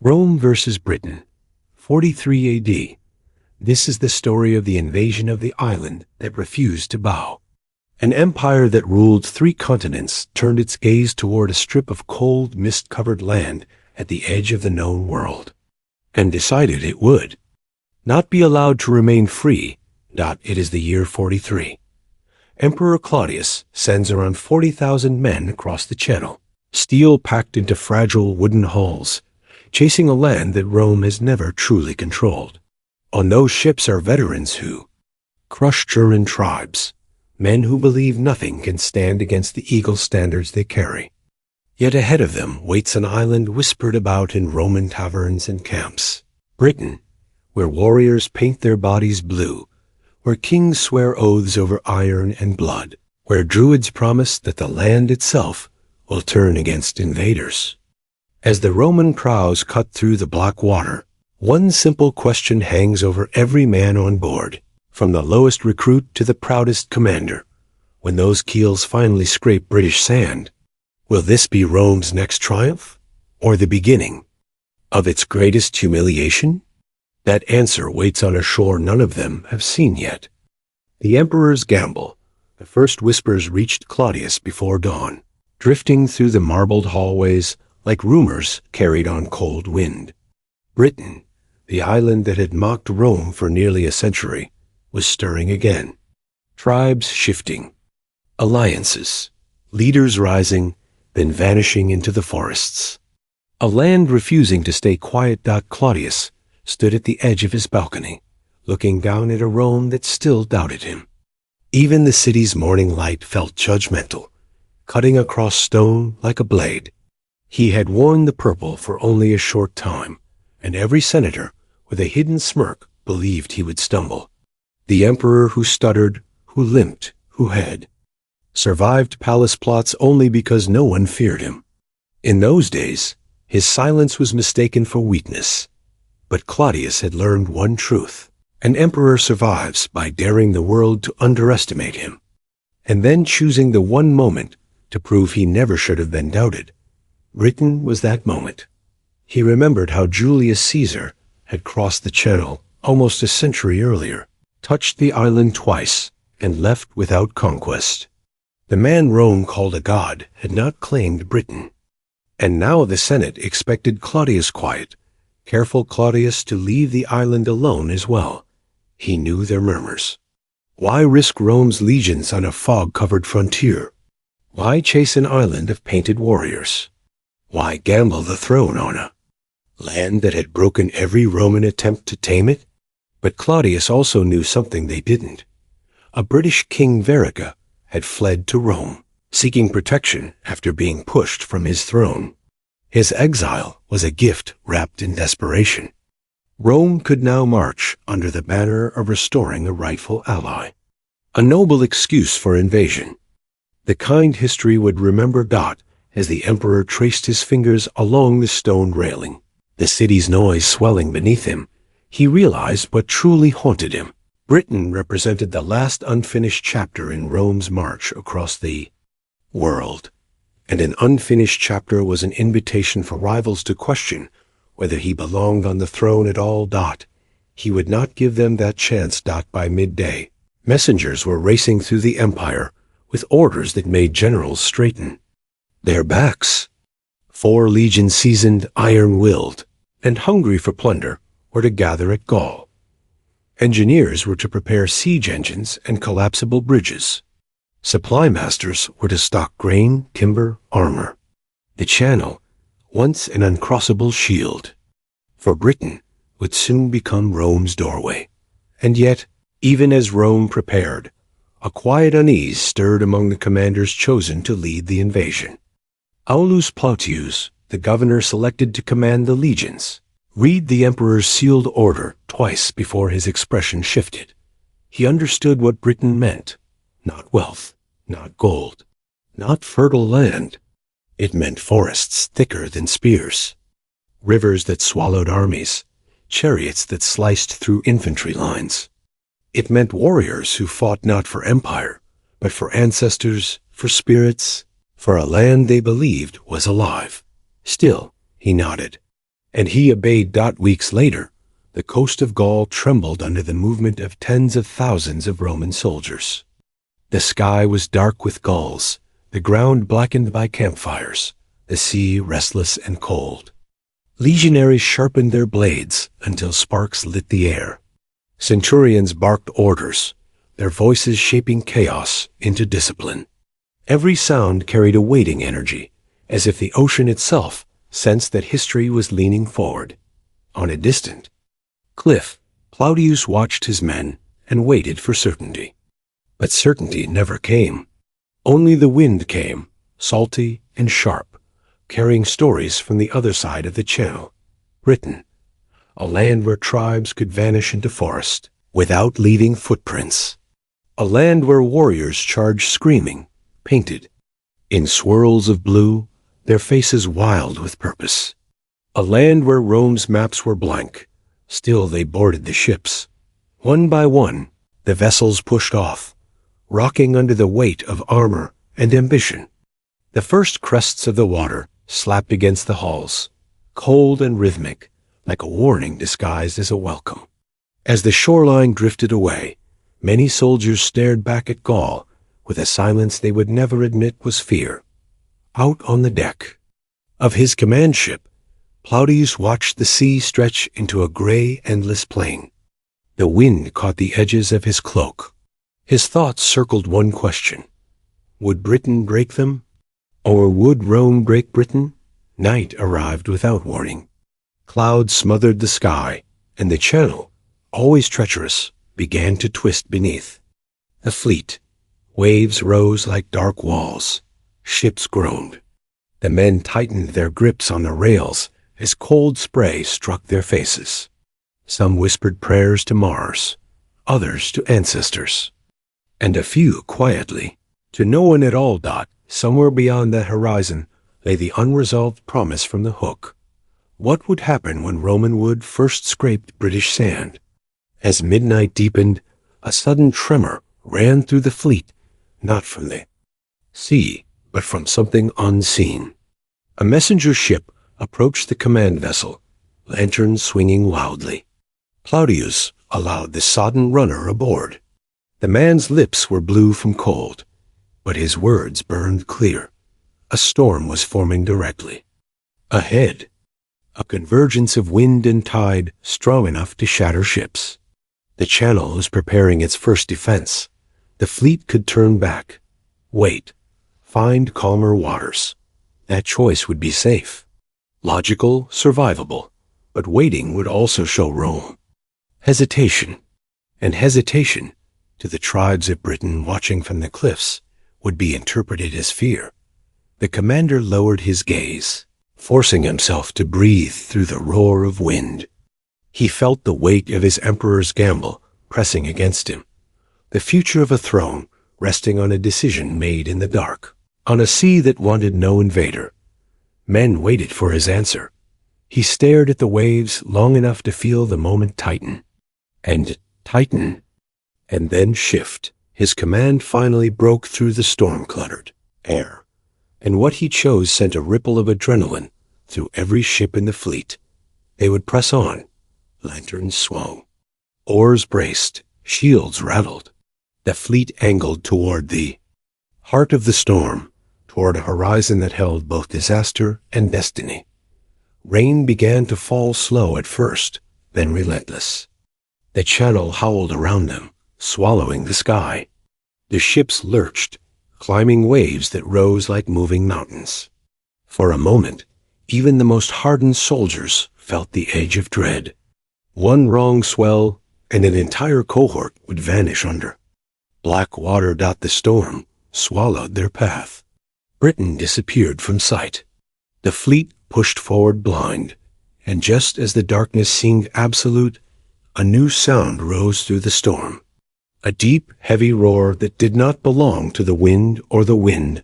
Rome versus Britain, 43 AD. This is the story of the invasion of the island that refused to bow. An empire that ruled 3 continents turned its gaze toward a strip of cold, mist-covered land at the edge of the known world, and decided it would not be allowed to remain free. It is the year 43. Emperor Claudius sends around 40,000 men across the channel, steel packed into fragile wooden hulls, chasing a land that Rome has never truly controlled. On those ships are veterans who crush German tribes, men who believe nothing can stand against the eagle standards they carry. Yet ahead of them waits an island whispered about in Roman taverns and camps, Britain, where warriors paint their bodies blue, where kings swear oaths over iron and blood, where druids promise that the land itself will turn against invaders. As the Roman prows cut through the black water, one simple question hangs over every man on board, from the lowest recruit to the proudest commander. When those keels finally scrape British sand, will this be Rome's next triumph, or the beginning of its greatest humiliation? That answer waits on a shore none of them have seen yet. The emperor's gamble. The first whispers reached Claudius before dawn, drifting through the marbled hallways like rumors carried on cold wind. Britain, the island that had mocked Rome for nearly a century, was stirring again. Tribes shifting, alliances, leaders rising, then vanishing into the forests. A land refusing to stay quiet. Claudius stood at the edge of his balcony, looking down at a Rome that still doubted him. Even the city's morning light felt judgmental, cutting across stone like a blade. He had worn the purple for only a short time, and every senator, with a hidden smirk, believed he would stumble. The emperor who stuttered, who limped, who had survived palace plots only because no one feared him. In those days, his silence was mistaken for weakness. But Claudius had learned one truth. An emperor survives by daring the world to underestimate him, and then choosing the one moment to prove he never should have been doubted. Britain was that moment. He remembered how Julius Caesar had crossed the Channel almost a century earlier, touched the island twice, and left without conquest. The man Rome called a god had not claimed Britain. And now the Senate expected Claudius quiet, careful Claudius to leave the island alone as well. He knew their murmurs. Why risk Rome's legions on a fog-covered frontier? Why chase an island of painted warriors? Why gamble the throne on a land that had broken every Roman attempt to tame it? But Claudius also knew something they didn't. A British King Verrica had fled to Rome, seeking protection after being pushed from his throne. His exile was a gift wrapped in desperation. Rome could now march under the banner of restoring a rightful ally. A noble excuse for invasion. The kind history would remember. As the emperor traced his fingers along the stone railing, the city's noise swelling beneath him, he realized what truly haunted him. Britain represented the last unfinished chapter in Rome's march across the world, and an unfinished chapter was an invitation for rivals to question whether he belonged on the throne at all. He would not give them that chance. By midday, messengers were racing through the empire with orders that made generals straighten their backs. 4 legions, seasoned, iron-willed, and hungry for plunder, were to gather at Gaul. Engineers were to prepare siege engines and collapsible bridges. Supply masters were to stock grain, timber, armor. The Channel, once an uncrossable shield for Britain, would soon become Rome's doorway. And yet, even as Rome prepared, a quiet unease stirred among the commanders chosen to lead the invasion. Aulus Plautius, the governor selected to command the legions, read the emperor's sealed order twice before his expression shifted. He understood what Britain meant. Not wealth, not gold, not fertile land. It meant forests thicker than spears, rivers that swallowed armies, chariots that sliced through infantry lines. It meant warriors who fought not for empire, but for ancestors, for spirits, for a land they believed was alive. Still, he nodded. And he obeyed. Weeks later, the coast of Gaul trembled under the movement of tens of thousands of Roman soldiers. The sky was dark with gulls, the ground blackened by campfires, the sea restless and cold. Legionaries sharpened their blades until sparks lit the air. Centurions barked orders, their voices shaping chaos into discipline. Every sound carried a weighting energy, as if the ocean itself sensed that history was leaning forward. On a distant cliff, Claudius watched his men and waited for certainty. But certainty never came. Only the wind came, salty and sharp, carrying stories from the other side of the channel. Britain, a land where tribes could vanish into forest without leaving footprints. A land where warriors charged screaming, painted in swirls of blue, their faces wild with purpose. A land where Rome's maps were blank. Still they boarded the ships. One by one, the vessels pushed off, rocking under the weight of armor and ambition. The first crests of the water slapped against the hulls, cold and rhythmic, like a warning disguised as a welcome. As the shoreline drifted away, many soldiers stared back at Gaul with a silence they would never admit was fear. Out on the deck of his command ship, Claudius watched the sea stretch into a gray, endless plain. The wind caught the edges of his cloak. His thoughts circled one question. Would Britain break them? Or would Rome break Britain? Night arrived without warning. Clouds smothered the sky, and the channel, always treacherous, began to twist beneath. A fleet. Waves rose like dark walls. Ships groaned. The men tightened their grips on the rails as cold spray struck their faces. Some whispered prayers to Mars, others to ancestors, and a few quietly, to no one at all. Somewhere beyond that horizon lay the unresolved promise from the hook. What would happen when Roman wood first scraped British sand? As midnight deepened, a sudden tremor ran through the fleet, not from the sea, but from something unseen. A messenger ship approached the command vessel, lanterns swinging wildly. Claudius allowed the sodden runner aboard. The man's lips were blue from cold, but his words burned clear. A storm was forming directly. Ahead, a convergence of wind and tide strong enough to shatter ships. The channel was preparing its first defense. The fleet could turn back, wait, find calmer waters. That choice would be safe. Logical, survivable, but waiting would also show Rome. Hesitation, and hesitation, to the tribes of Britain watching from the cliffs, would be interpreted as fear. The commander lowered his gaze, forcing himself to breathe through the roar of wind. He felt the weight of his emperor's gamble pressing against him, the future of a throne resting on a decision made in the dark, on a sea that wanted no invader. Men waited for his answer. He stared at the waves long enough to feel the moment tighten, and tighten, and then shift. His command finally broke through the storm-cluttered air, and what he chose sent a ripple of adrenaline through every ship in the fleet. They would press on. Lanterns swung. Oars braced. Shields rattled. The fleet angled toward the heart of the storm, toward a horizon that held both disaster and destiny. Rain began to fall slow at first, then relentless. The channel howled around them, swallowing the sky. The ships lurched, climbing waves that rose like moving mountains. For a moment, even the most hardened soldiers felt the edge of dread. One wrong swell, and an entire cohort would vanish under. Black water. The storm swallowed their path. Britain disappeared from sight. The fleet pushed forward blind, and just as the darkness seemed absolute, a new sound rose through the storm. A deep, heavy roar that did not belong to the wind or the wind.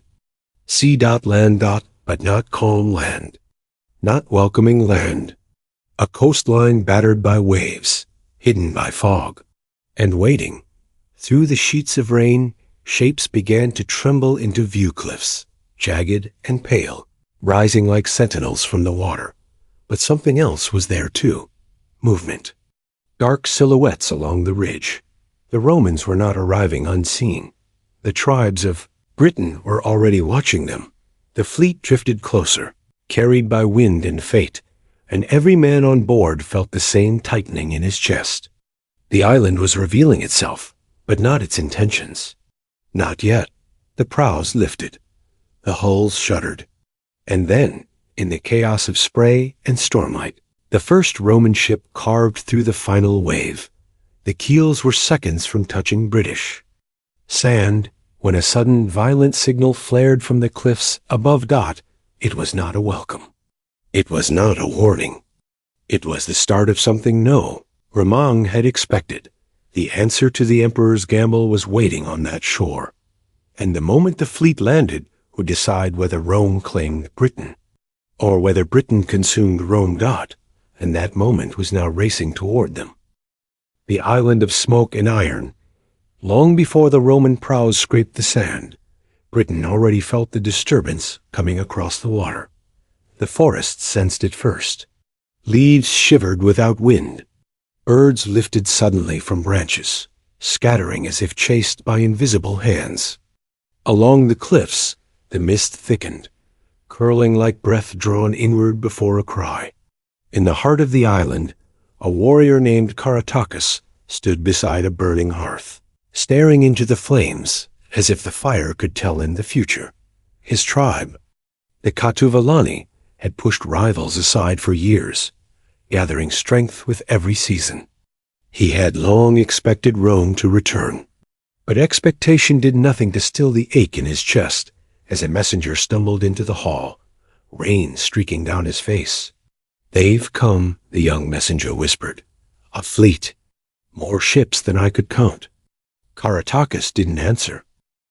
Sea. Land. But not calm land. Not welcoming land. A coastline battered by waves, hidden by fog, and waiting. Through the sheets of rain, shapes began to tremble into view cliffs, jagged and pale, rising like sentinels from the water. But something else was there too. Movement. Dark silhouettes along the ridge. The Romans were not arriving unseen. The tribes of Britain were already watching them. The fleet drifted closer, carried by wind and fate, and every man on board felt the same tightening in his chest. The island was revealing itself, but not its intentions. Not yet. The prows lifted. The hulls shuddered. And then, in the chaos of spray and stormlight, the first Roman ship carved through the final wave. The keels were seconds from touching British sand when a sudden violent signal flared from the cliffs above Dot. It was not a welcome. It was not a warning. It was the start of something Ramon had expected. The answer to the Emperor's gamble was waiting on that shore. And the moment the fleet landed would decide whether Rome claimed Britain, or whether Britain consumed Rome. And that moment was now racing toward them. The island of smoke and iron. Long before the Roman prows scraped the sand, Britain already felt the disturbance coming across the water. The forests sensed it first. Leaves shivered without wind. Birds lifted suddenly from branches, scattering as if chased by invisible hands. Along the cliffs, the mist thickened, curling like breath drawn inward before a cry. In the heart of the island, a warrior named Caratacus stood beside a burning hearth, staring into the flames as if the fire could tell him the future. His tribe, the Catuvellauni, had pushed rivals aside for years, gathering strength with every season. He had long expected Rome to return, but expectation did nothing to still the ache in his chest as a messenger stumbled into the hall, rain streaking down his face. "They've come," the young messenger whispered. "A fleet. More ships than I could count." Caratacus didn't answer.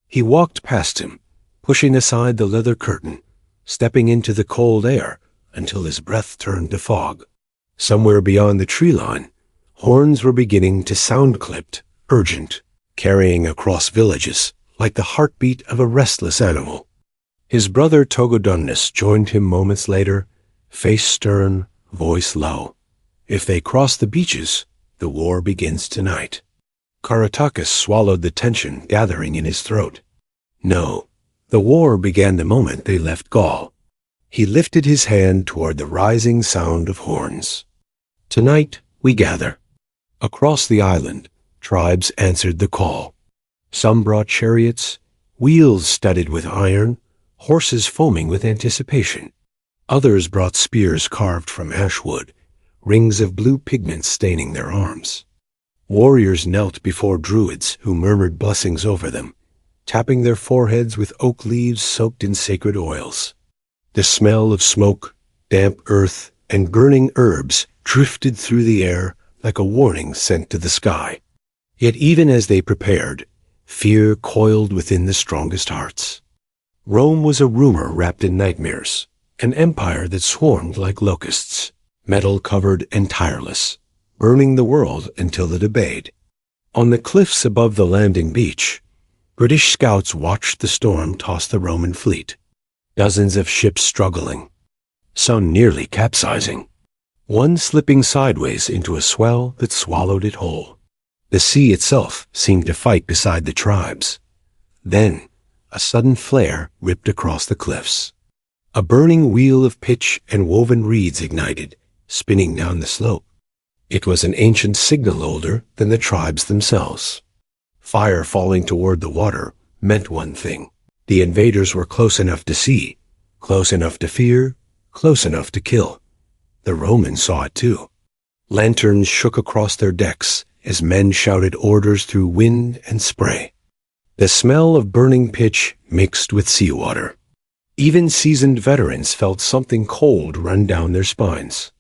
He walked past him, pushing aside the leather curtain, stepping into the cold air until his breath turned to fog. Somewhere beyond the tree line, horns were beginning to sound clipped, urgent, carrying across villages like the heartbeat of a restless animal. His brother Togodumnus joined him moments later, face stern, voice low. "If they cross the beaches, the war begins tonight." Caratacus swallowed the tension gathering in his throat. No, the war began the moment they left Gaul. He lifted his hand toward the rising sound of horns. "Tonight we gather." Across the island, tribes answered the call. Some brought chariots, wheels studded with iron, horses foaming with anticipation. Others brought spears carved from ash wood, rings of blue pigment staining their arms. Warriors knelt before druids who murmured blessings over them, tapping their foreheads with oak leaves soaked in sacred oils. The smell of smoke, damp earth, and burning herbs drifted through the air like a warning sent to the sky. Yet even as they prepared, fear coiled within the strongest hearts. Rome was a rumor wrapped in nightmares, an empire that swarmed like locusts, metal-covered and tireless, burning the world until it obeyed. On the cliffs above the landing beach, British scouts watched the storm toss the Roman fleet. Dozens of ships struggling, some nearly capsizing, one slipping sideways into a swell that swallowed it whole. The sea itself seemed to fight beside the tribes. Then, a sudden flare ripped across the cliffs. A burning wheel of pitch and woven reeds ignited, spinning down the slope. It was an ancient signal older than the tribes themselves. Fire falling toward the water meant one thing. The invaders were close enough to see, close enough to fear, close enough to kill. The Romans saw it too. Lanterns shook across their decks as men shouted orders through wind and spray. The smell of burning pitch mixed with seawater. Even seasoned veterans felt something cold run down their spines.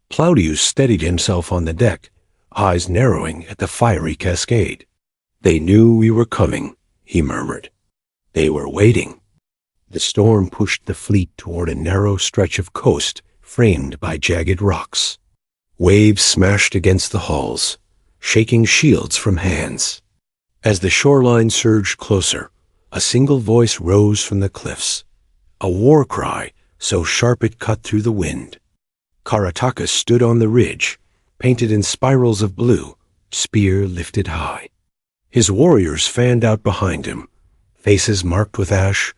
Claudius steadied himself on the deck, eyes narrowing at the fiery cascade. "They knew we were coming," he murmured. "They were waiting." The storm pushed the fleet toward a narrow stretch of coast framed by jagged rocks. Waves smashed against the hulls, shaking shields from hands. As the shoreline surged closer, a single voice rose from the cliffs, a war cry so sharp it cut through the wind. Caratacus stood on the ridge, painted in spirals of blue, spear lifted high. His warriors fanned out behind him, faces marked with ash,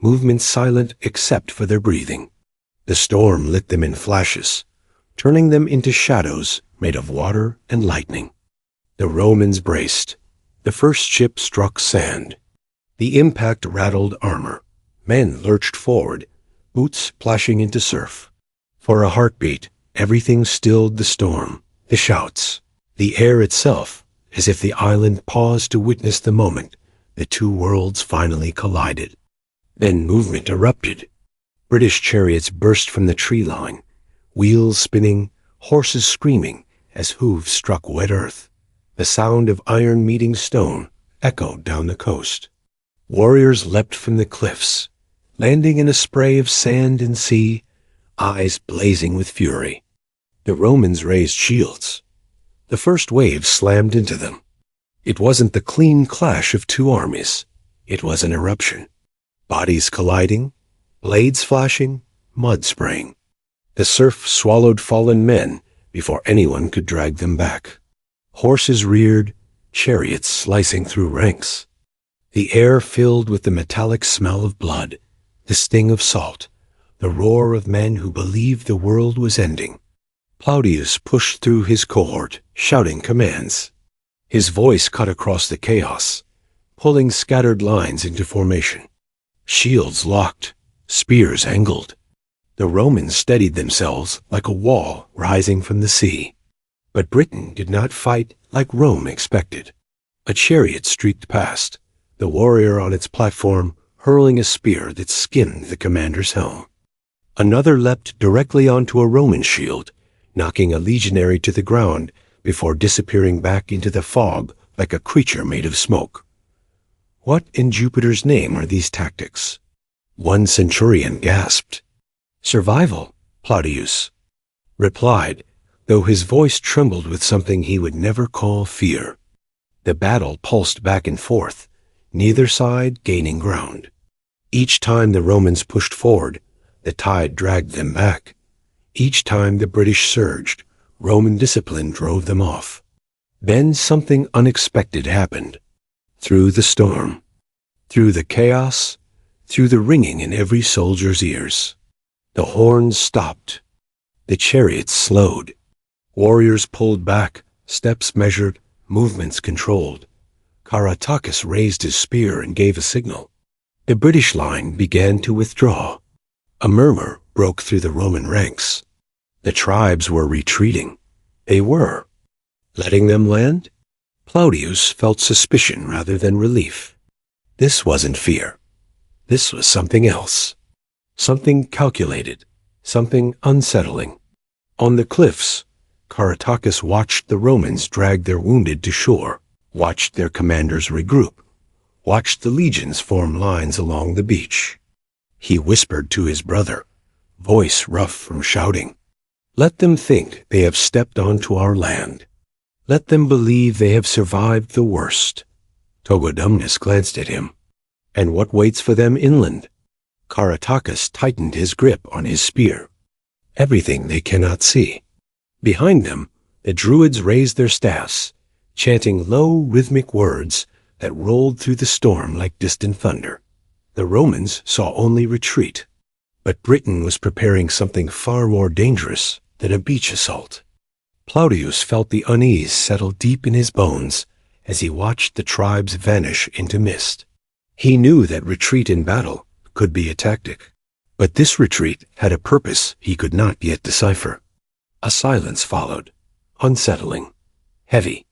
movements silent except for their breathing. The storm lit them in flashes, turning them into shadows made of water and lightning. The Romans braced. The first ship struck sand. The impact rattled armor. Men lurched forward, boots splashing into surf. For a heartbeat, everything stilled: the storm, the shouts, the air itself, as if the island paused to witness the moment the two worlds finally collided. Then movement erupted. British chariots burst from the tree line, wheels spinning, horses screaming as hooves struck wet earth. The sound of iron meeting stone echoed down the coast. Warriors leapt from the cliffs, landing in a spray of sand and sea, eyes blazing with fury. The Romans raised shields. The first wave slammed into them. It wasn't the clean clash of two armies. It was an eruption. Bodies colliding, blades flashing, mud spraying. The surf swallowed fallen men before anyone could drag them back. Horses reared, chariots slicing through ranks. The air filled with the metallic smell of blood, the sting of salt, the roar of men who believed the world was ending. Claudius pushed through his cohort, shouting commands. His voice cut across the chaos, pulling scattered lines into formation. Shields locked, spears angled. The Romans steadied themselves like a wall rising from the sea. But Britain did not fight like Rome expected. A chariot streaked past, the warrior on its platform hurling a spear that skimmed the commander's helm. Another leapt directly onto a Roman shield, knocking a legionary to the ground before disappearing back into the fog like a creature made of smoke. What in Jupiter's name are these tactics? One centurion gasped. Survival, Claudius replied, though his voice trembled with something he would never call fear. The battle pulsed back and forth, neither side gaining ground. Each time the Romans pushed forward, the tide dragged them back. Each time the British surged, Roman discipline drove them off. Then something unexpected happened. Through the storm, through the chaos, through the ringing in every soldier's ears, the horns stopped. The chariots slowed. Warriors pulled back, steps measured, movements controlled. Caratacus raised his spear and gave a signal. The British line began to withdraw. A murmur broke through the Roman ranks. The tribes were retreating. They were. Letting them land? Claudius felt suspicion rather than relief. This wasn't fear. This was something else. Something calculated. Something unsettling. On the cliffs, Caratacus watched the Romans drag their wounded to shore, watched their commanders regroup, watched the legions form lines along the beach. He whispered to his brother, voice rough from shouting, "Let them think they have stepped onto our land. Let them believe they have survived the worst." Togodumnus glanced at him. And what waits for them inland? Caratacus tightened his grip on his spear. Everything they cannot see. Behind them, the Druids raised their staffs, chanting low rhythmic words that rolled through the storm like distant thunder. The Romans saw only retreat, but Britain was preparing something far more dangerous than a beach assault. Claudius felt the unease settle deep in his bones as he watched the tribes vanish into mist. He knew that retreat in battle could be a tactic, but this retreat had a purpose he could not yet decipher. A silence followed, unsettling, heavy,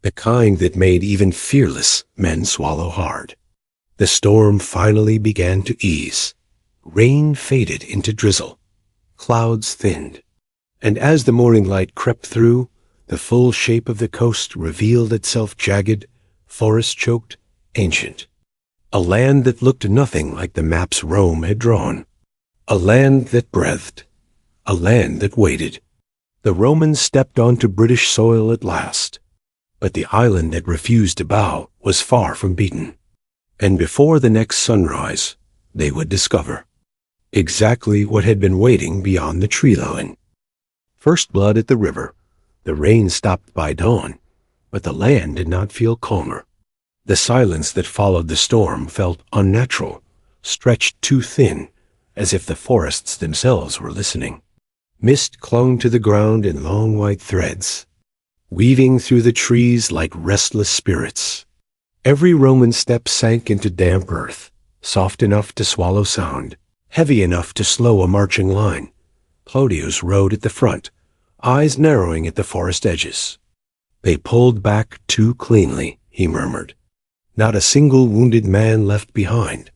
the kind that made even fearless men swallow hard. The storm finally began to ease. Rain faded into drizzle. Clouds thinned. And as the morning light crept through, the full shape of the coast revealed itself jagged, forest-choked, ancient. A land that looked nothing like the maps Rome had drawn. A land that breathed. A land that waited. The Romans stepped onto British soil at last. But the island that refused to bow was far from beaten. And before the next sunrise, they would discover exactly what had been waiting beyond the tree line. First blood at the river. The rain stopped by dawn, but the land did not feel calmer. The silence that followed the storm felt unnatural, stretched too thin, as if the forests themselves were listening. Mist clung to the ground in long white threads, weaving through the trees like restless spirits. Every Roman step sank into damp earth, soft enough to swallow sound, heavy enough to slow a marching line. Claudius rode at the front, eyes narrowing at the forest edges. They pulled back too cleanly, he murmured. Not a single wounded man left behind,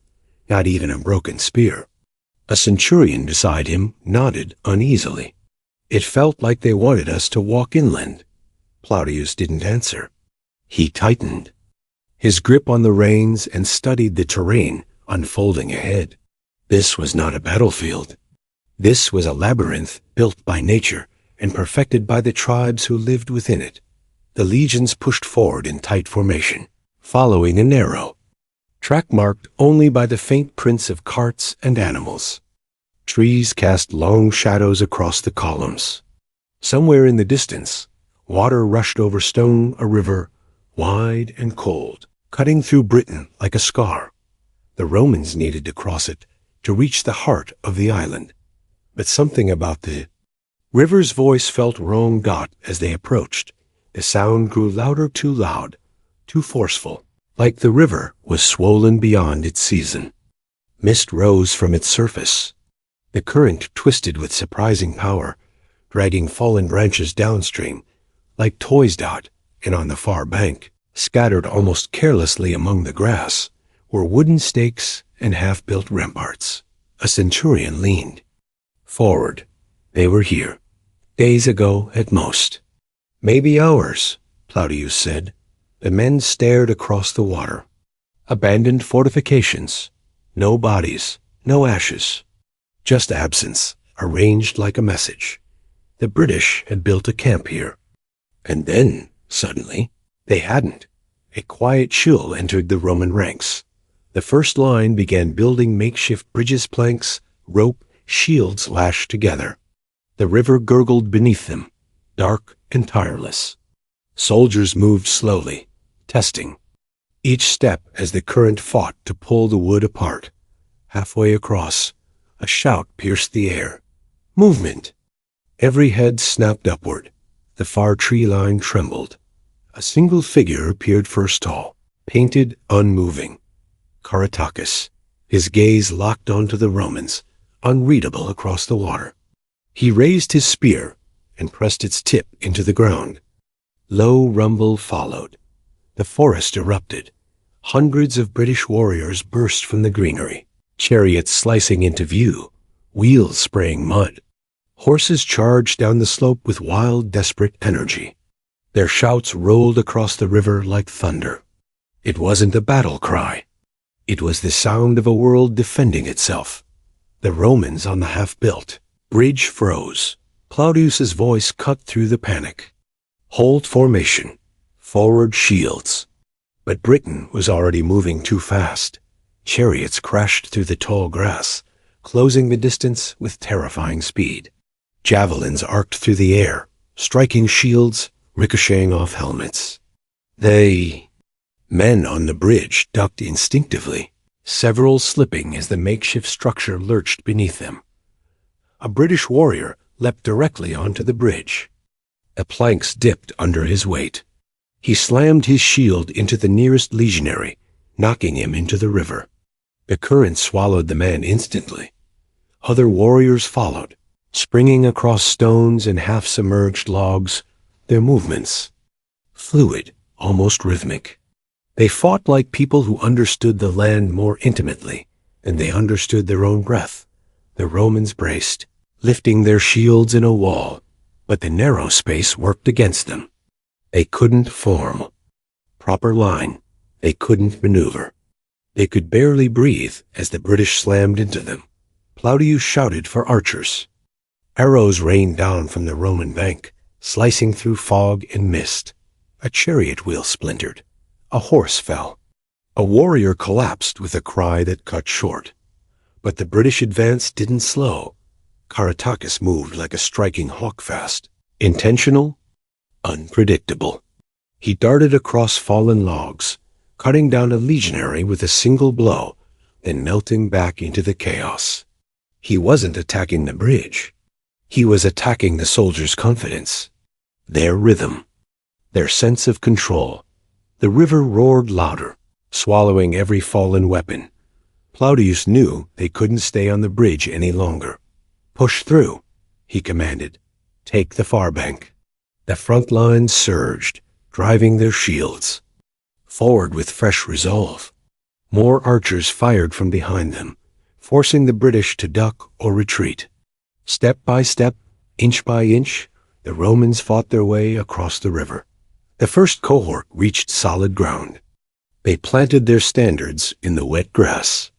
not even a broken spear. A centurion beside him nodded uneasily. It felt like they wanted us to walk inland. Claudius didn't answer. He tightened his grip on the reins and studied the terrain unfolding ahead. This was not a battlefield. This was a labyrinth built by nature and perfected by the tribes who lived within it. The legions pushed forward in tight formation, following a narrow track marked only by the faint prints of carts and animals. Trees cast long shadows across the columns. Somewhere in the distance, water rushed over stone, a river, wide and cold, cutting through Britain like a scar. The Romans needed to cross it to reach the heart of the island. But something about the river's voice felt wrong as they approached. The sound grew louder, too loud, too forceful, like the river was swollen beyond its season. Mist rose from its surface. The current twisted with surprising power, dragging fallen branches downstream, like toys and on the far bank, scattered almost carelessly among the grass, were wooden stakes and half-built ramparts. A centurion leaned forward. They were here, days ago at most. Maybe hours, Claudius said. The men stared across the water. Abandoned fortifications. No bodies, no ashes. Just absence, arranged like a message. The British had built a camp here. And then, suddenly, they hadn't. A quiet chill entered the Roman ranks. The first line began building makeshift bridges, planks, rope, shields lashed together. The river gurgled beneath them, dark and tireless. Soldiers moved slowly, testing each step as the current fought to pull the wood apart. Halfway across, a shout pierced the air. Movement! Every head snapped upward. The far tree line trembled. A single figure appeared first tall, painted, unmoving. Caratacus, his gaze locked onto the Romans, unreadable across the water. He raised his spear and pressed its tip into the ground. Low rumble followed. The forest erupted. Hundreds of British warriors burst from the greenery, chariots slicing into view, wheels spraying mud. Horses charged down the slope with wild, desperate energy. Their shouts rolled across the river like thunder. It wasn't a battle cry. It was the sound of a world defending itself. The Romans on the half-built bridge froze. Claudius's voice cut through the panic. Hold formation. Forward shields. But Britain was already moving too fast. Chariots crashed through the tall grass, closing the distance with terrifying speed. Javelins arced through the air, striking shields, ricocheting off helmets. Men on the bridge ducked instinctively, several slipping as the makeshift structure lurched beneath them. A British warrior leapt directly onto the bridge. The planks dipped under his weight. He slammed his shield into the nearest legionary, knocking him into the river. The current swallowed the man instantly. Other warriors followed, springing across stones and half-submerged logs, their movements fluid, almost rhythmic. They fought like people who understood the land more intimately, and they understood their own breath. The Romans braced, lifting their shields in a wall, but the narrow space worked against them. They couldn't form proper line. They couldn't maneuver. They could barely breathe as the British slammed into them. Claudius shouted for archers. Arrows rained down from the Roman bank, slicing through fog and mist. A chariot wheel splintered. A horse fell. A warrior collapsed with a cry that cut short. But the British advance didn't slow. Caratacus moved like a striking hawk fast. Intentional, unpredictable. He darted across fallen logs, cutting down a legionary with a single blow, then melting back into the chaos. He wasn't attacking the bridge. He was attacking the soldiers' confidence, their rhythm, their sense of control. The river roared louder, swallowing every fallen weapon. Claudius knew they couldn't stay on the bridge any longer. "Push through," he commanded. "Take the far bank." The front lines surged, driving their shields forward with fresh resolve. More archers fired from behind them, forcing the British to duck or retreat. Step by step, inch by inch, the Romans fought their way across the river. The first cohort reached solid ground. They planted their standards in the wet grass.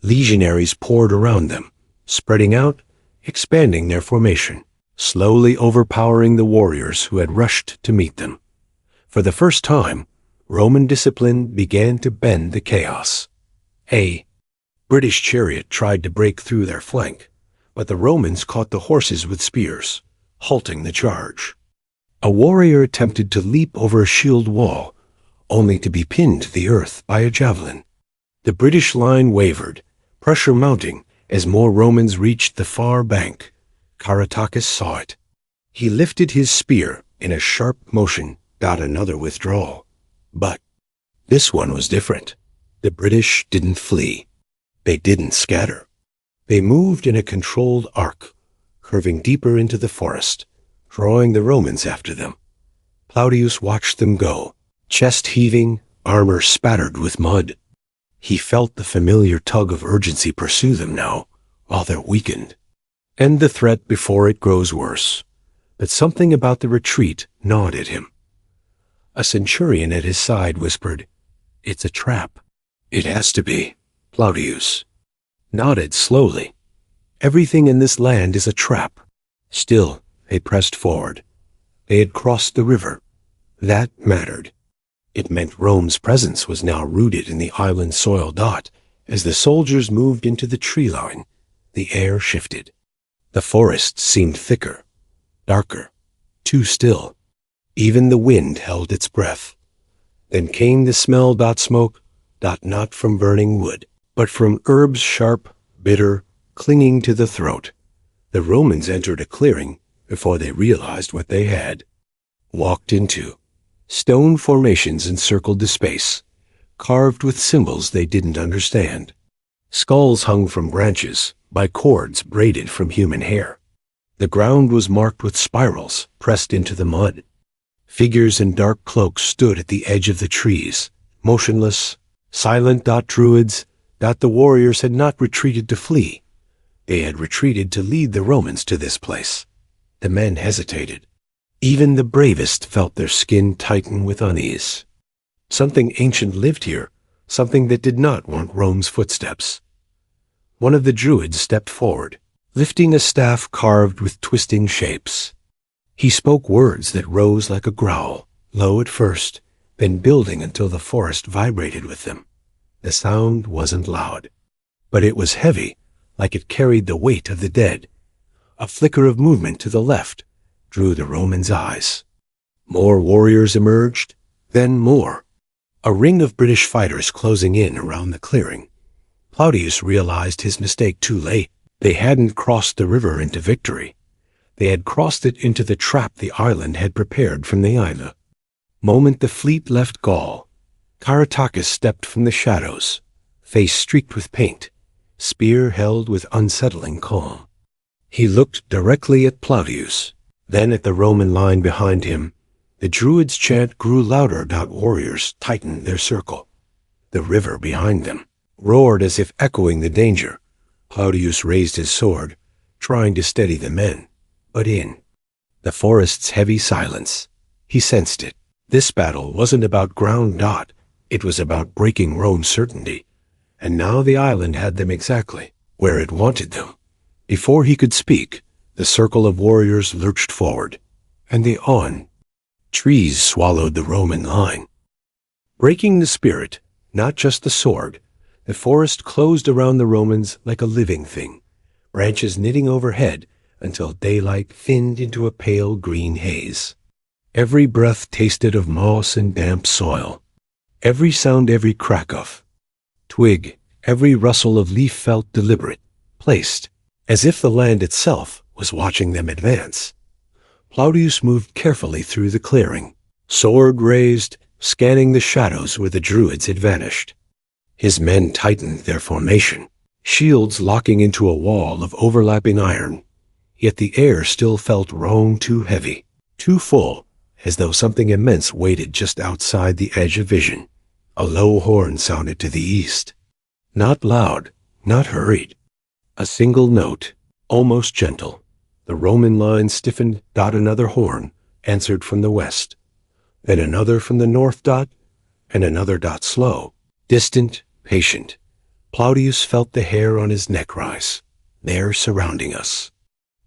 Legionaries poured around them, spreading out, expanding their formation, slowly overpowering the warriors who had rushed to meet them. For the first time, Roman discipline began to bend the chaos. A British chariot tried to break through their flank, but the Romans caught the horses with spears, halting the charge. A warrior attempted to leap over a shield wall, only to be pinned to the earth by a javelin. The British line wavered, pressure mounting as more Romans reached the far bank. Caratacus saw it. He lifted his spear in a sharp motion, got another withdrawal. But this one was different. The British didn't flee. They didn't scatter. They moved in a controlled arc, curving deeper into the forest, drawing the Romans after them. Claudius watched them go, chest heaving, armor spattered with mud. He felt the familiar tug of urgency pursue them now, while they're weakened. End the threat before it grows worse. But something about the retreat gnawed at him. A centurion at his side whispered, "It's a trap." "It has to be," Claudius nodded slowly. "Everything in this land is a trap." Still, they pressed forward. They had crossed the river. That mattered. It meant Rome's presence was now rooted in the island soil. As the soldiers moved into the tree line, the air shifted. The forest seemed thicker, darker, too still. Even the wind held its breath. Then came the smell. Smoke, not from burning wood, but from herbs sharp, bitter, clinging to the throat. The Romans entered a clearing before they realized what they had walked into. Stone formations encircled the space, carved with symbols they didn't understand. Skulls hung from branches by cords braided from human hair. The ground was marked with spirals pressed into the mud. Figures in dark cloaks stood at the edge of the trees, motionless, silent. Druids. The warriors had not retreated to flee. They had retreated to lead the Romans to this place. The men hesitated. Even the bravest felt their skin tighten with unease. Something ancient lived here, something that did not want Rome's footsteps. One of the Druids stepped forward, lifting a staff carved with twisting shapes. He spoke words that rose like a growl, low at first, then building until the forest vibrated with them. The sound wasn't loud, but it was heavy, like it carried the weight of the dead. A flicker of movement to the left drew the Romans' eyes. More warriors emerged, then more. A ring of British fighters closing in around the clearing. Claudius realized his mistake too late. They hadn't crossed the river into victory. They had crossed it into the trap the island had prepared from the Ida. Moment the fleet left Gaul, Caratacus stepped from the shadows, face streaked with paint, spear held with unsettling calm. He looked directly at Claudius, then at the Roman line behind him. The Druids' chant grew louder. Warriors tightened their circle. The river behind them roared as if echoing the danger. Claudius raised his sword, trying to steady the men, but in the forest's heavy silence, he sensed it. This battle wasn't about ground. It was about breaking Rome's certainty, and now the island had them exactly where it wanted them. Before he could speak, the circle of warriors lurched forward, and the trees swallowed the Roman line. Breaking the spirit, not just the sword, the forest closed around the Romans like a living thing, branches knitting overhead until daylight thinned into a pale green haze. Every breath tasted of moss and damp soil. Every sound, every crack of twig, every rustle of leaf felt deliberate, placed, as if the land itself was watching them advance. Claudius moved carefully through the clearing, sword raised, scanning the shadows where the druids had vanished. His men tightened their formation, shields locking into a wall of overlapping iron. Yet the air still felt wrong, too heavy, too full, as though something immense waited just outside the edge of vision. A low horn sounded to the east. Not loud, not hurried. A single note, almost gentle. The Roman line stiffened. Another horn answered from the west. Then another from the north. And another slow, distant, patient. Claudius felt the hair on his neck rise. They're surrounding us.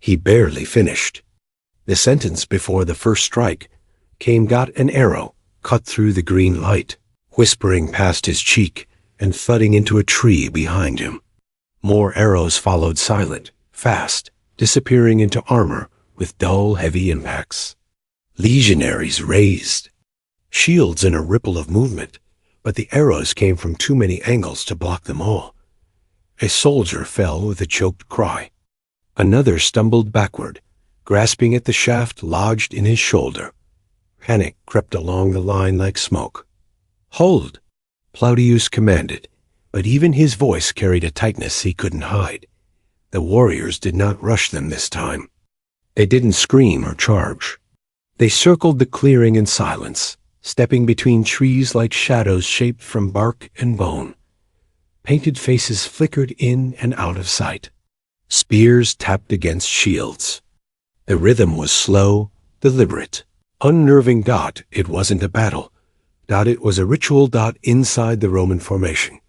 He barely finished. The sentence before the first strike came. Got an arrow cut through the green light, whispering past his cheek and thudding into a tree behind him. More arrows followed, silent, fast, disappearing into armor with dull, heavy impacts. Legionaries raised, shields in a ripple of movement, but the arrows came from too many angles to block them all. A soldier fell with a choked cry. Another stumbled backward, grasping at the shaft lodged in his shoulder. Panic crept along the line like smoke. "Hold!" Claudius commanded, but even his voice carried a tightness he couldn't hide. The warriors did not rush them this time. They didn't scream or charge. They circled the clearing in silence, stepping between trees like shadows shaped from bark and bone. Painted faces flickered in and out of sight. Spears tapped against shields. The rhythm was slow, deliberate, unnerving. It wasn't a battle. It was a ritual. Inside the Roman formation,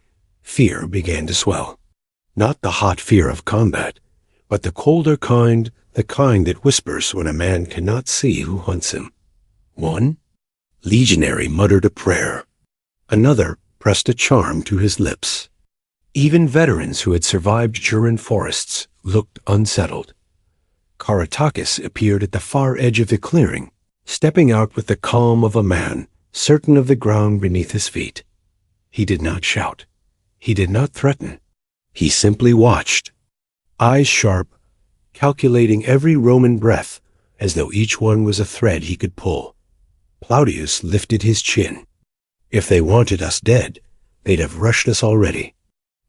fear began to swell. Not the hot fear of combat, but the colder kind, the kind that whispers when a man cannot see who hunts him. One legionary muttered a prayer. Another pressed a charm to his lips. Even veterans who had survived Juran forests looked unsettled. Caratacus appeared at the far edge of the clearing, stepping out with the calm of a man, certain of the ground beneath his feet. He did not shout. He did not threaten. He simply watched, eyes sharp, calculating every Roman breath as though each one was a thread he could pull. Claudius lifted his chin. If they wanted us dead, they'd have rushed us already.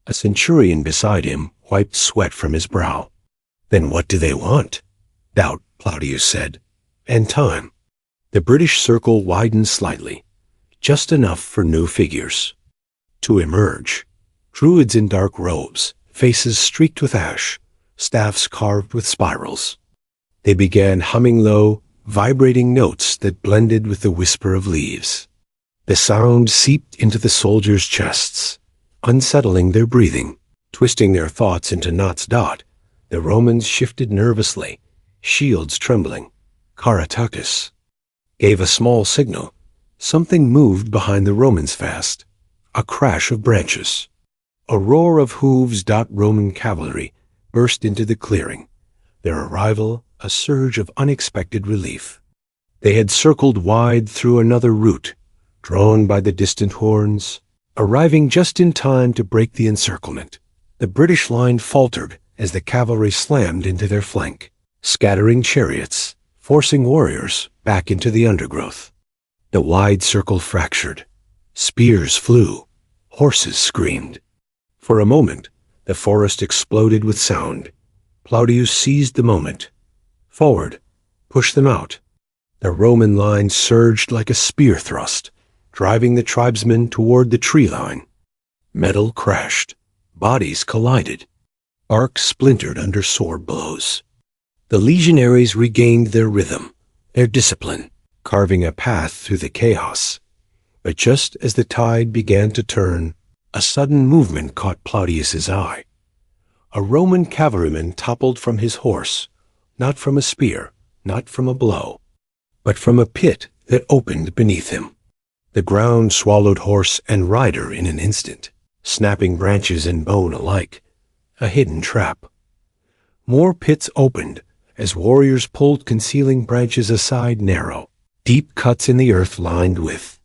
A centurion beside him wiped sweat from his brow. Then what do they want? Doubt, Claudius said. And time. The British circle widened slightly, just enough for new figures to emerge. Druids in dark robes, faces streaked with ash, staffs carved with spirals. They began humming low, vibrating notes that blended with the whisper of leaves. The sound seeped into the soldiers' chests, unsettling their breathing, twisting their thoughts into knots. The Romans shifted nervously, shields trembling. Caratacus gave a small signal. Something moved behind the Romans fast. A crash of branches. A roar of hooves. Roman cavalry burst into the clearing. Their arrival, a surge of unexpected relief. They had circled wide through another route, drawn by the distant horns, arriving just in time to break the encirclement. The British line faltered as the cavalry slammed into their flank, scattering chariots, forcing warriors back into the undergrowth. The wide circle fractured. Spears flew. Horses screamed. For a moment, the forest exploded with sound. Claudius seized the moment. Forward. Push them out. The Roman line surged like a spear thrust, driving the tribesmen toward the tree line. Metal crashed. Bodies collided. Bark splintered under sword blows. The legionaries regained their rhythm, their discipline, carving a path through the chaos. But just as the tide began to turn, a sudden movement caught Claudius's eye. A Roman cavalryman toppled from his horse, not from a spear, not from a blow, but from a pit that opened beneath him. The ground swallowed horse and rider in an instant, snapping branches and bone alike, a hidden trap. More pits opened as warriors pulled concealing branches aside narrow, deep cuts in the earth lined with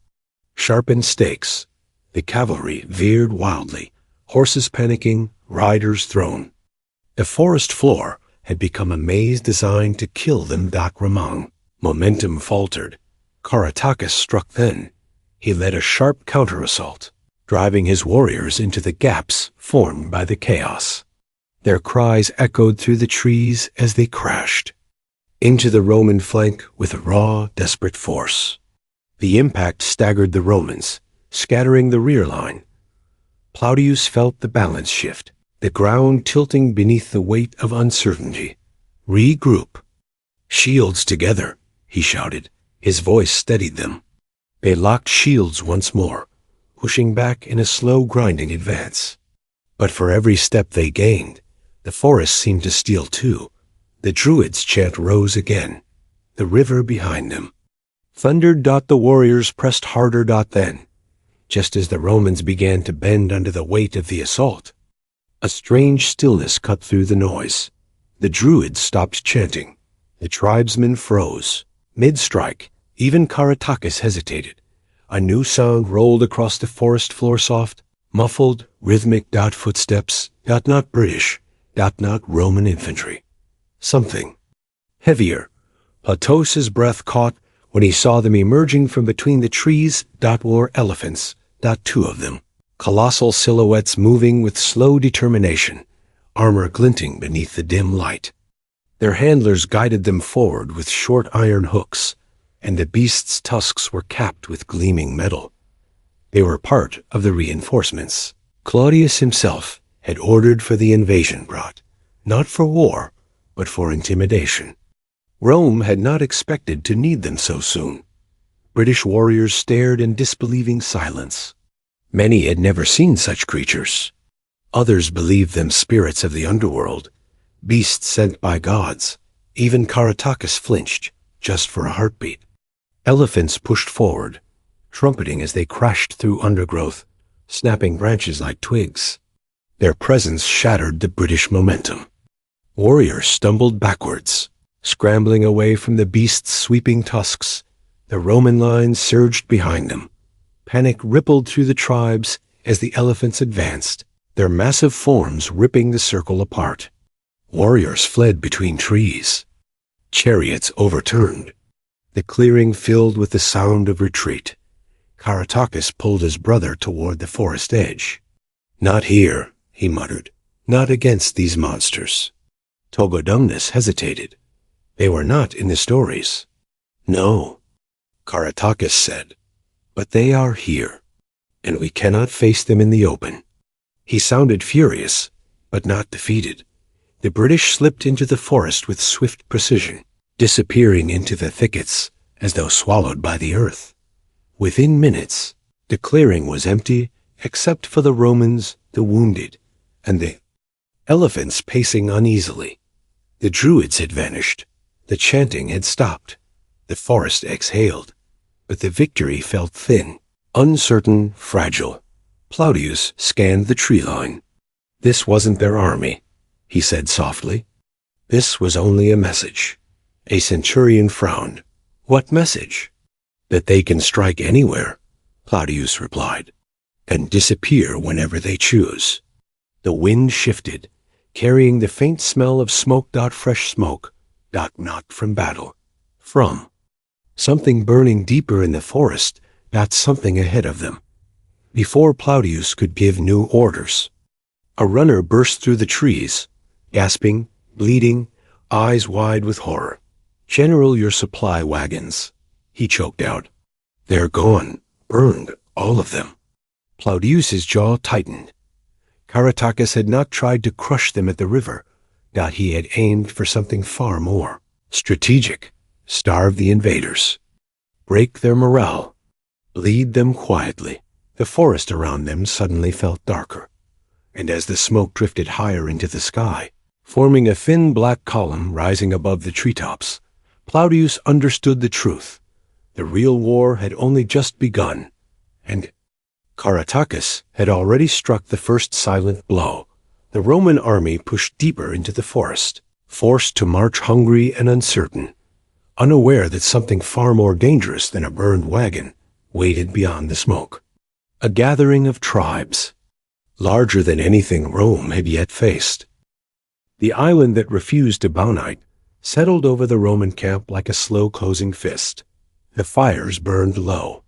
sharpened stakes. The cavalry veered wildly, horses panicking, riders thrown. The forest floor had become a maze designed to kill them. Ramang. Momentum faltered. Karatakis struck then. He led a sharp counter-assault, driving his warriors into the gaps formed by the chaos. Their cries echoed through the trees as they crashed into the Roman flank with raw, desperate force. The impact staggered the Romans, scattering the rear line. Claudius felt the balance shift, the ground tilting beneath the weight of uncertainty. "Regroup. Shields together," he shouted. His voice steadied them. They locked shields once more, pushing back in a slow grinding advance. But for every step they gained, the forest seemed to steal too. The Druids' chant rose again, the river behind them. Thundered. The warriors pressed harder. Then, just as the Romans began to bend under the weight of the assault, a strange stillness cut through the noise. The Druids stopped chanting. The tribesmen froze. Mid-strike, even Karatakis hesitated. A new sound rolled across the forest floor, soft, muffled, rhythmic. Footsteps. Not British. Not Roman infantry. Something heavier. Platos's breath caught when he saw them emerging from between the trees. Were elephants. Two of them. Colossal silhouettes moving with slow determination, armor glinting beneath the dim light. Their handlers guided them forward with short iron hooks, and the beasts' tusks were capped with gleaming metal. They were part of the reinforcements Claudius himself had ordered for the invasion brought, not for war, but for intimidation. Rome had not expected to need them so soon. British warriors stared in disbelieving silence. Many had never seen such creatures. Others believed them spirits of the underworld, beasts sent by gods. Even Karatakis flinched, just for a heartbeat. Elephants pushed forward, trumpeting as they crashed through undergrowth, snapping branches like twigs. Their presence shattered the British momentum. Warriors stumbled backwards, scrambling away from the beasts' sweeping tusks. The Roman lines surged behind them. Panic rippled through the tribes as the elephants advanced, their massive forms ripping the circle apart. Warriors fled between trees. Chariots overturned. The clearing filled with the sound of retreat. Karatakis pulled his brother toward the forest edge. "Not here," he muttered. "Not against these monsters." Togodumnus hesitated. "They were not in the stories." "No," Karatakis said, "but they are here, and we cannot face them in the open." He sounded furious, but not defeated. The British slipped into the forest with swift precision, disappearing into the thickets as though swallowed by the earth. Within minutes, the clearing was empty except for the Romans, the wounded, and the elephants pacing uneasily. The Druids had vanished. The chanting had stopped. The forest exhaled, but the victory felt thin, uncertain, fragile. Claudius scanned the tree line. "This wasn't their army," he said softly. "This was only a message." A centurion frowned. "What message?" "That they can strike anywhere," Claudius replied, "and disappear whenever they choose." The wind shifted, carrying the faint smell of smoke. Fresh smoke. Not from battle. From something burning deeper in the forest. Something ahead of them. Before Claudius could give new orders, a runner burst through the trees, gasping, bleeding, eyes wide with horror. "General, your supply wagons," he choked out. "They're gone, burned, all of them." Claudius's jaw tightened. Karatakis had not tried to crush them at the river. He had aimed for something far more strategic. Starve the invaders. Break their morale. Lead them quietly. The forest around them suddenly felt darker, and as the smoke drifted higher into the sky, forming a thin black column rising above the treetops, Claudius understood the truth. The real war had only just begun, and Karatakis had already struck the first silent blow. The Roman army pushed deeper into the forest. forced to march hungry and uncertain, unaware that something far more dangerous than a burned wagon waited beyond the smoke. A gathering of tribes, larger than anything Rome had yet faced. The island that refused to bow night settled over the Roman camp like a slow-closing fist. The fires burned low.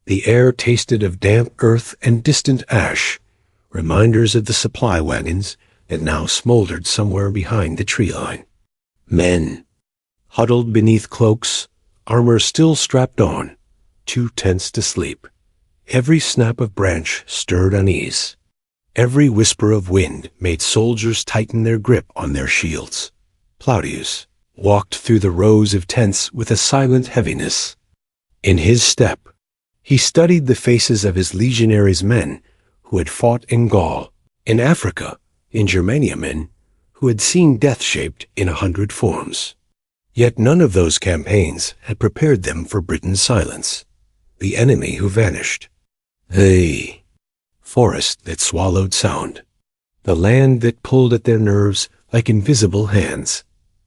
The air tasted of damp earth and distant ash, reminders of the supply wagons that now smoldered somewhere behind the tree line. Men, huddled beneath cloaks, armor still strapped on, too tense to sleep. Every snap of branch stirred unease. Every whisper of wind made soldiers tighten their grip on their shields. Claudius walked through the rows of tents with a silent heaviness. In his step, he studied the faces of his legionaries' men who had fought in Gaul, in Africa, in Germania men who had seen death shaped in 100 forms. Yet none of those campaigns had prepared them for Britain's silence, the enemy who vanished. The forest that swallowed sound, the land that pulled at their nerves like invisible hands.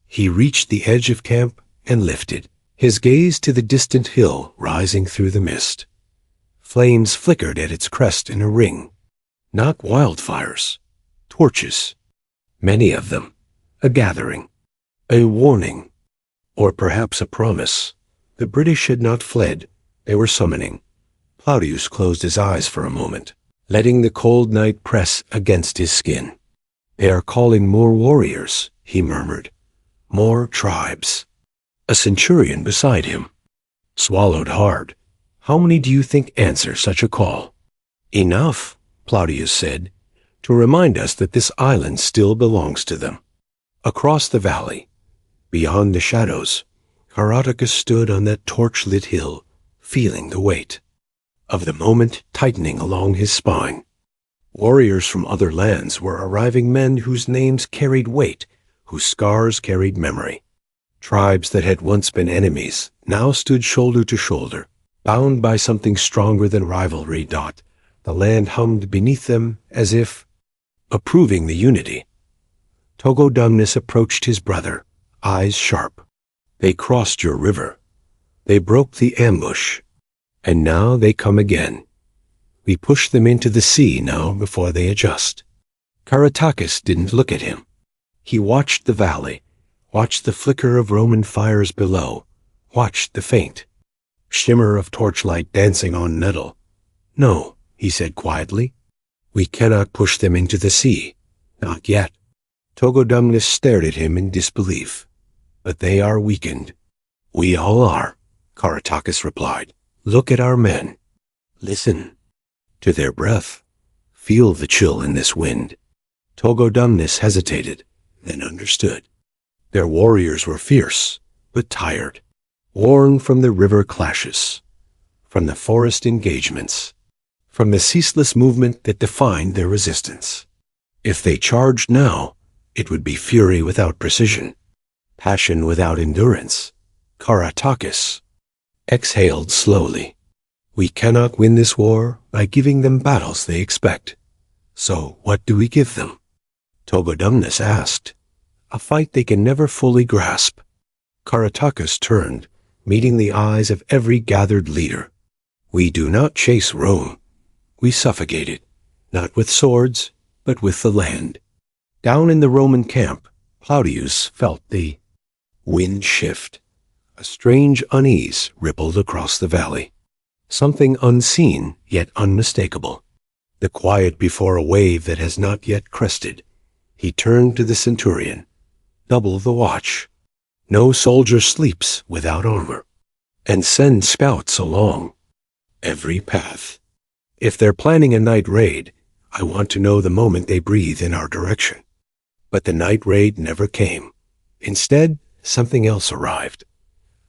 He reached the edge of camp and lifted his gaze to the distant hill rising through the mist. Flames flickered at its crest in a ring. Not wildfires, torches. Many of them. A gathering. A warning. Or perhaps a promise. The British had not fled. They were summoning. Claudius closed his eyes for a moment, letting the cold night press against his skin. "They are calling more warriors," he murmured. "More tribes." A centurion beside him swallowed hard. "How many do you think answer such a call?" "Enough," Claudius said, "to remind us that this island still belongs to them." Across the valley, beyond the shadows, Caratacus stood on that torch-lit hill, feeling the weight of the moment tightening along his spine. Warriors from other lands were arriving, men whose names carried weight, whose scars carried memory. Tribes that had once been enemies now stood shoulder to shoulder, bound by something stronger than rivalry. The land hummed beneath them as if approving the unity. Togodumnus approached his brother, eyes sharp. "They crossed your river. They broke the ambush. And now they come again. We push them into the sea now before they adjust." Caratacus didn't look at him. He watched the valley, watched the flicker of Roman fires below, watched the faint shimmer of torchlight dancing on nettle. "No," he said quietly. "We cannot push them into the sea. Not yet." Togodumnus stared at him in disbelief. "But they are weakened." "We all are," Caratacus replied. "Look at our men. Listen to their breath. Feel the chill in this wind." Togodumnus hesitated, then understood. Their warriors were fierce, but tired, worn from the river clashes, from the forest engagements, from the ceaseless movement that defined their resistance. If they charged now, it would be fury without precision, passion without endurance. Caratacus exhaled slowly. "We cannot win this war by giving them battles they expect. So what do we give them?" Togodumnus asked. "A fight they can never fully grasp." Caratacus turned, meeting the eyes of every gathered leader. "We do not chase Rome. We suffocate it, not with swords, but with the land." Down in the Roman camp, Claudius felt the wind shift. A strange unease rippled across the valley. Something unseen yet unmistakable. The quiet before a wave that has not yet crested. He turned to the centurion. "Double the watch. No soldier sleeps without armor. And send scouts along every path. If they're planning a night raid, I want to know the moment they breathe in our direction." But the night raid never came. Instead, something else arrived.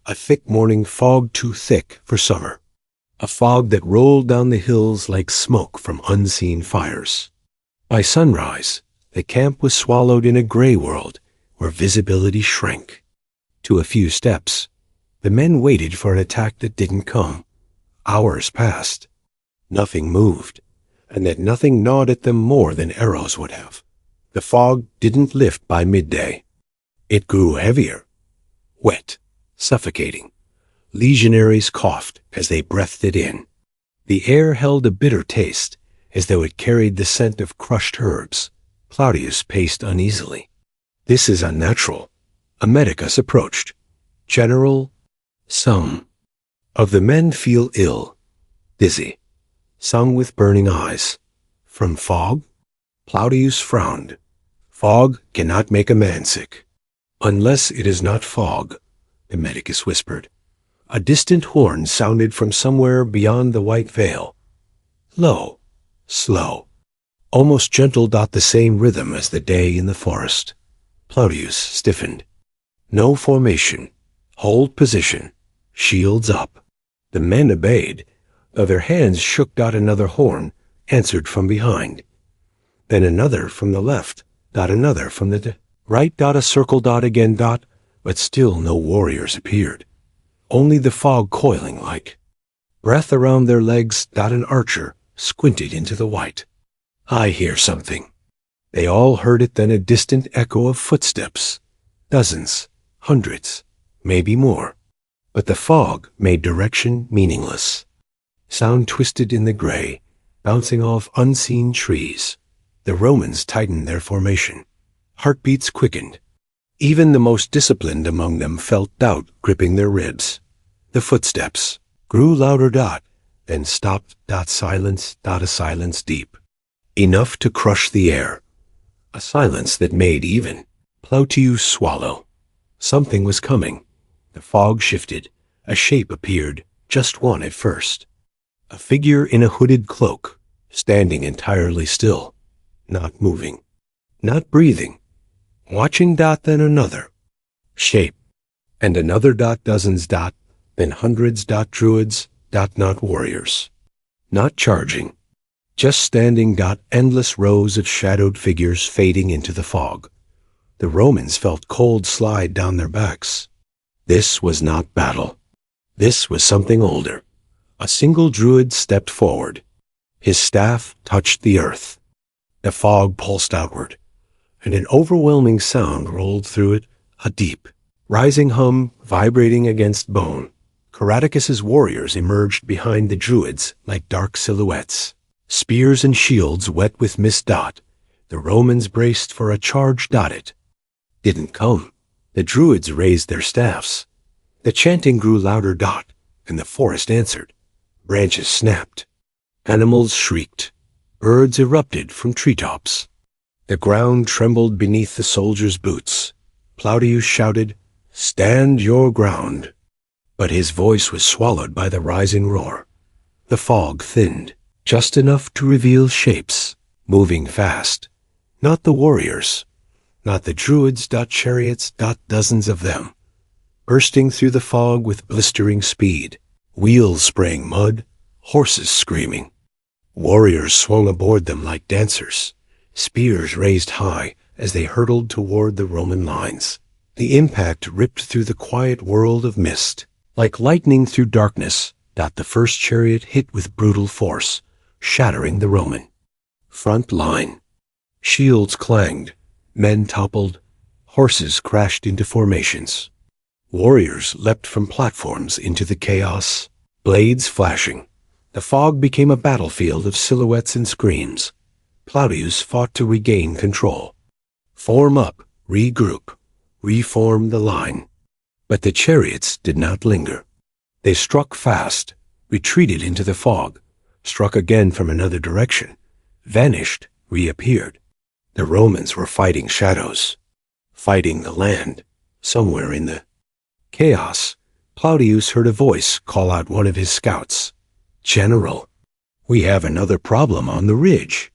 A thick morning fog, too thick for summer. A fog that rolled down the hills like smoke from unseen fires. By sunrise, the camp was swallowed in a gray world where visibility shrank. To a few steps, the men waited for an attack that didn't come. Hours passed. Nothing moved, and that nothing gnawed at them more than arrows would have. The fog didn't lift by midday. It grew heavier, wet, suffocating. Legionaries coughed as they breathed it in. The air held a bitter taste, as though it carried the scent of crushed herbs. Claudius paced uneasily. This is unnatural. A medicus approached. General, some of the men feel ill, dizzy, some with burning eyes. From fog? Claudius frowned. Fog cannot make a man sick. Unless it is not fog, the medicus whispered. A distant horn sounded from somewhere beyond the white veil. Low, slow, almost gentle. The same rhythm as the day in the forest. Claudius stiffened. No formation. Hold position. Shields up. The men obeyed, though their hands shook. Another horn answered from behind. Then another from the left. Another from the right. A circle. Again. But still no warriors appeared. Only the fog coiling like breath around their legs. An archer squinted into the white. I hear something. They all heard it, then a distant echo of footsteps. Dozens, hundreds, maybe more. But the fog made direction meaningless. Sound twisted in the gray, bouncing off unseen trees. The Romans tightened their formation. Heartbeats quickened. Even the most disciplined among them felt doubt gripping their ribs. The footsteps grew louder. Then stopped. Silence. A silence deep. Enough to crush the air. A silence that made even Claudius swallow. Something was coming. The fog shifted. A shape appeared, just one at first. A figure in a hooded cloak, standing entirely still, not moving, not breathing, watching. Then another shape, and another. Dozens. Then hundreds. Druids. Not warriors. Not charging. Just standing. Endless rows of shadowed figures fading into the fog. The Romans felt cold slide down their backs. This was not battle. This was something older. A single druid stepped forward. His staff touched the earth. The fog pulsed outward, and an overwhelming sound rolled through it, a deep, rising hum vibrating against bone. Caradicus's warriors emerged behind the druids like dark silhouettes. Spears and shields wet with mist. The Romans braced for a charge. It didn't come. The druids raised their staffs. The chanting grew louder. And the forest answered. Branches snapped. Animals shrieked. Birds erupted from treetops. The ground trembled beneath the soldiers' boots. Claudius shouted, "Stand your ground." But his voice was swallowed by the rising roar. The fog thinned, just enough to reveal shapes, moving fast. Not the warriors, not the druids. Chariots. Dozens of them, bursting through the fog with blistering speed. Wheels spraying mud, horses screaming. Warriors swung aboard them like dancers, spears raised high as they hurtled toward the Roman lines. The impact ripped through the quiet world of mist, like lightning through darkness. The first chariot hit with brutal force, shattering the Roman front line. Shields clanged, men toppled, horses crashed into formations. Warriors leapt from platforms into the chaos, blades flashing. The fog became a battlefield of silhouettes and screams. Claudius fought to regain control. Form up, regroup, reform the line. But the chariots did not linger. They struck fast, retreated into the fog, struck again from another direction, vanished, reappeared. The Romans were fighting shadows, fighting the land. Somewhere in the chaos, Claudius heard a voice call out one of his scouts. "General, we have another problem on the ridge."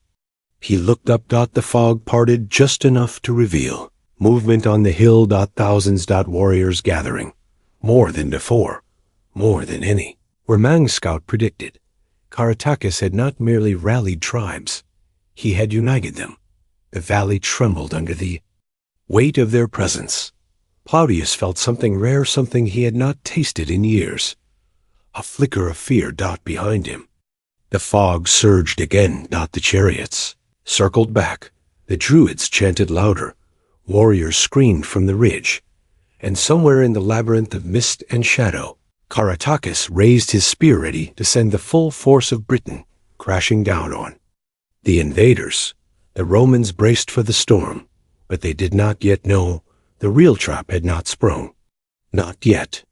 He looked up. The fog parted just enough to reveal movement on the hill. Thousands. Warriors gathering. More than before. More than any. Where Mang's scout predicted. Caradicus had not merely rallied tribes. He had united them. The valley trembled under the weight of their presence. Claudius felt something rare, something he had not tasted in years. A flicker of fear. Behind him. The fog surged again. The chariots circled back. The druids chanted louder. Warriors screamed from the ridge, and somewhere in the labyrinth of mist and shadow, Caratacus raised his spear ready to send the full force of Britain crashing down on the invaders. The Romans braced for the storm, but they did not yet know the real trap had not sprung. Not yet.